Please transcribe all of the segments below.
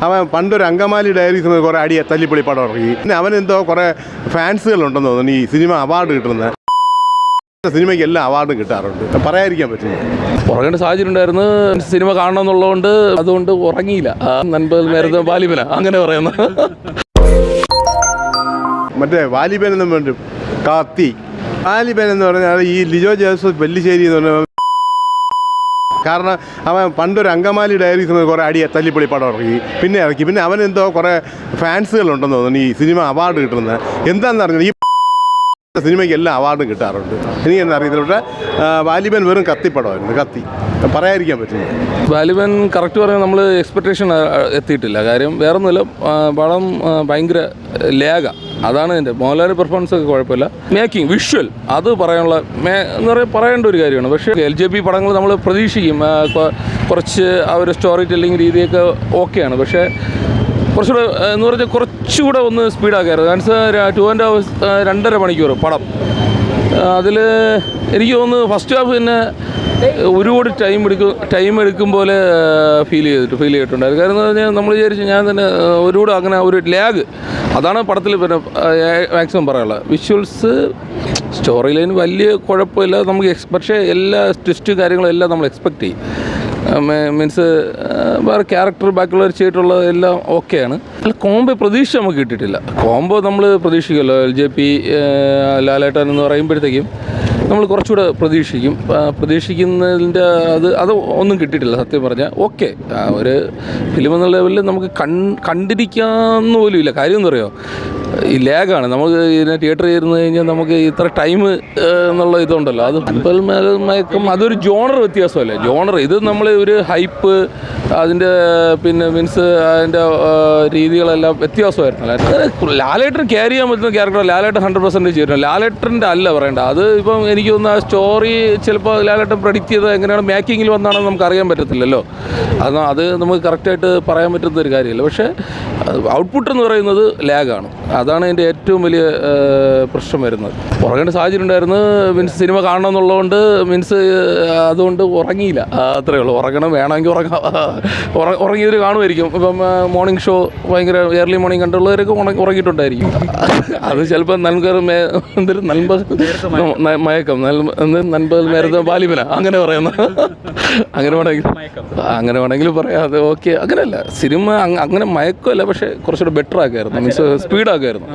അവൻ പണ്ടൊരു അങ്കമാലി ഡയറീസ് കുറേ അടി തല്ലിപ്പൊളി പടം ഇറങ്ങി. പിന്നെ അവനെന്തോ കുറേ ഫാൻസുകളുണ്ടെന്ന് തോന്നുന്നു ഈ സിനിമ അവാർഡ് കിട്ടുന്നത്. സിനിമയ്ക്ക് എല്ലാ അവാർഡും കിട്ടാറുണ്ട്, പറയാതിരിക്കാൻ പറ്റില്ല. ഉറങ്ങേണ്ട സാഹചര്യം ഉണ്ടായിരുന്നു. സിനിമ കാണണമെന്നുള്ളതുകൊണ്ട് അതുകൊണ്ട് ഉറങ്ങിയില്ല. നൻപകൽ നേരത്തെ വാലിബന അങ്ങനെ പറയുന്നു. മറ്റേ വാലിബൻ എന്നും വേണ്ടി കത്തി. വാലിബൻ എന്ന് പറഞ്ഞാൽ ഈ ലിജോ ജോസഫ് പെല്ലിശ്ശേരി എന്ന് പറഞ്ഞ, കാരണം അവൻ പണ്ടൊരു അങ്കമാലി ഡയറീസ് കുറേ അടി തല്ലിപ്പൊളി പടം ഇറങ്ങി. പിന്നെ അവനെന്തോ കുറേ ഫാൻസുകളുണ്ടെന്ന് തോന്നുന്നു ഈ സിനിമ അവാർഡ് കിട്ടുന്നത്. എന്താണെന്ന് അറിഞ്ഞത് ഈ സിനിമയ്ക്ക് എല്ലാ അവാർഡും കിട്ടാറുണ്ട്. എനിക്കെന്താ അറിയത്തില്ല. പക്ഷേ വാലിബൻ വെറും കത്തിപ്പടമായിരുന്നു, കത്തി, പറയാതിരിക്കാൻ പറ്റില്ല. വാലിബൻ കറക്റ്റ് പറഞ്ഞാൽ നമ്മൾ എക്സ്പെക്റ്റേഷൻ എത്തിയിട്ടില്ല. കാര്യം വേറൊന്നുമില്ല, പടം ഭയങ്കര ലേഗ. അതാണ് എൻ്റെ മോഹൻലാലിൻ്റെ പെർഫോമൻസ് ഒക്കെ കുഴപ്പമില്ല. മേക്കിംഗ് വിഷ്വൽ അത് പറയാനുള്ള എന്ന് പറയാൻ പറയേണ്ട ഒരു കാര്യമാണ്. പക്ഷേ LJP പടങ്ങൾ നമ്മൾ പ്രതീക്ഷിക്കും കുറച്ച് ആ ഒരു സ്റ്റോറി ടെല്ലിങ് രീതിയൊക്കെ ഓക്കെയാണ്. പക്ഷേ കുറച്ചുകൂടെ എന്ന് പറഞ്ഞാൽ കുറച്ചുകൂടെ ഒന്ന് സ്പീഡാക്കായിരുന്നു. കാരണം 2.5 hours 2.5 മണിക്കൂർ പടം. അതിൽ എനിക്ക് തോന്നുന്നു ഫസ്റ്റ് ഹാഫ് തന്നെ ഒരുപാട് ടൈം എടുക്കും പോലെ ഫീൽ ചെയ്തിട്ടുണ്ടായിരുന്നു. കാരണം എന്ന് പറഞ്ഞാൽ നമ്മൾ വിചാരിച്ചു, ഞാൻ തന്നെ ഒരുപാട് അങ്ങനെ ഒരു ലാഗ്, അതാണ് പടത്തിൽ പിന്നെ മാക്സിമം പറയാനുള്ളത്. വിഷ്വൽസ് സ്റ്റോറി ലൈൻ വലിയ കുഴപ്പമില്ല നമുക്ക്, പക്ഷേ എല്ലാ ട്വിസ്റ്റ് കാര്യങ്ങളും എല്ലാം നമ്മൾ എക്സ്പെക്റ്റ് ചെയ്യും. മീൻസ് വേറെ ക്യാരക്ടർ ബാക്കിയുള്ളവർ ചെയ്തിട്ടുള്ളത് എല്ലാം ഓക്കെയാണ്. അല്ല, കോംബോ പ്രതീക്ഷ നമുക്ക് കിട്ടിയിട്ടില്ല. കോംബോ നമ്മൾ പ്രതീക്ഷിക്കുമല്ലോ, LJP ലാലേട്ടൻ എന്ന് പറയുമ്പോഴത്തേക്കും നമ്മൾ കുറച്ചുകൂടെ പ്രതീക്ഷിക്കുന്നതിൻ്റെ അത് ഒന്നും കിട്ടിയിട്ടില്ല സത്യം പറഞ്ഞാൽ. ഓക്കെ, ഒരു ഫിലിം എന്നുള്ള ലെവലിൽ നമുക്ക് കണ്ടിരിക്കാമെന്ന് പോലും ഇല്ല. കാര്യം എന്ന് പറയുമോ, ഈ ലാഗാണ്. നമുക്ക് ഇതിനെ തിയേറ്ററിൽ ഇരുന്ന് കഴിഞ്ഞാൽ നമുക്ക് ഇത്ര ടൈം എന്നുള്ള ഇതുണ്ടല്ലോ, അത് മയക്കം അതൊരു ജോണർ വ്യത്യാസമല്ലേ. ജോണർ ഇത് നമ്മൾ ഒരു ഹൈപ്പ് അതിൻ്റെ പിന്നെ മീൻസ് അതിൻ്റെ രീതികളെല്ലാം വ്യത്യാസമായിരുന്നു. ലാലേട്ടൻ ക്യാരി ചെയ്യാൻ പറ്റുന്ന ക്യാരക്ടർ ലാലേട്ടൻ 100% ചെയ്തിട്ടുണ്ട്. ലാലേട്ടൻ്റെ അല്ല പറയേണ്ട, അത് ഇപ്പം എനിക്ക് തോന്നുന്നു ആ സ്റ്റോറി ചിലപ്പോൾ ലാലേട്ടൻ പ്രഡിക്റ്റ് ചെയ്ത് എങ്ങനെയാണ് മേക്കിങ്ങിൽ വന്നാണെന്ന് നമുക്ക് അറിയാൻ പറ്റത്തില്ലല്ലോ. അത് നമുക്ക് കറക്റ്റായിട്ട് പറയാൻ പറ്റുന്ന ഒരു കാര്യമല്ല. പക്ഷേ ഔട്ട്പുട്ട് എന്ന് പറയുന്നത് ലാഗാണ്. അതാണ് എൻ്റെ ഏറ്റവും വലിയ പ്രശ്നം വരുന്നത്. ഉറങ്ങേണ്ട സാഹചര്യം ഉണ്ടായിരുന്നു. മീൻസ് സിനിമ കാണണമെന്നുള്ളതുകൊണ്ട് അതുകൊണ്ട് ഉറങ്ങിയില്ല, അത്രയേ ഉള്ളൂ. ഉറങ്ങണം, വേണമെങ്കിൽ ഉറങ്ങിയവർ കാണുമായിരിക്കും. ഇപ്പം മോർണിംഗ് ഷോ ഭയങ്കര ഏർലി മോർണിംഗ് കണ്ടുള്ളവരൊക്കെ ഉറങ്ങിയിട്ടുണ്ടായിരിക്കും. അത് ചിലപ്പോൾ മയക്കം നൻപകൽ നേരത്തെ വാലിബന അങ്ങനെ പറയുന്നു. അങ്ങനെ വേണമെങ്കിൽ പറയാം. അത് ഓക്കെ, അങ്ങനെയല്ല. സിനിമ അങ്ങനെ മയക്കമല്ല, പക്ഷേ കുറച്ചുകൂടെ ബെറ്റർ ആക്കായിരുന്നു. മീൻസ് സ്പീഡാക്കായിരുന്നു.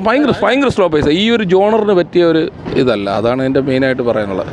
ഭയങ്കര സ്ലോ പേസ്. ഈ ഒരു ജോണറിന് പറ്റിയ ഒരു ഇതല്ല. അതാണ് എൻ്റെ മെയിനായിട്ട് പറയാനുള്ളത്.